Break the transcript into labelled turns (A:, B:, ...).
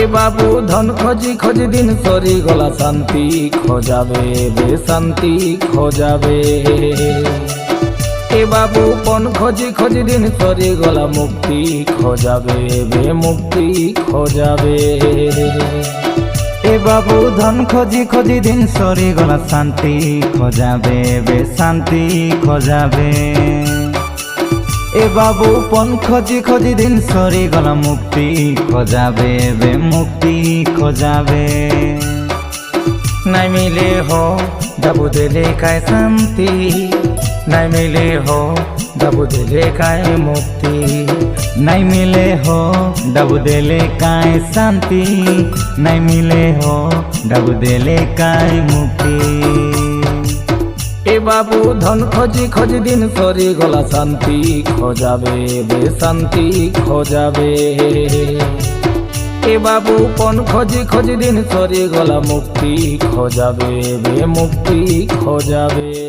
A: এ বাবু ধন খোঁজি খোঁজি দিন সরি গলা শান্তি খোঁজাবে বে শান্তি খোঁজাবে। এ বাবু পন খোঁজি খোঁজি দিন সরি গলা মুক্তি খোঁজাবে বে মুক্তি খোঁজাবে।
B: এ বাবু ধন খোঁজি খোঁজি দিন সরি গলা শান্তি খোঁজাবে বে শান্তি খোঁজাবে। এ বাবু পন খোঁজি খোঁজি দিন সরি গলা মুক্তি খোঁজাবে বে মুক্তি খোঁজাবে।
A: নাই মিলে हो दाबू दिले काय शांति, নাই মিলে हो दाबू दिले काय मुक्ति।
B: नहीं मिले हो डबू देले काय शांति, नहीं मिले हो डबू देले काय मुक्ति।
A: এ বাবু ধন খোঁজি খোঁজি দিন সরি গলা শান্তি খোঁজাবে বে শান্তি খোঁজাবে। এ বাবু পন খোঁজি খোঁজি দিন সরি গলা মুক্তি খোঁজাবে বে মুক্তি খোঁজাবে।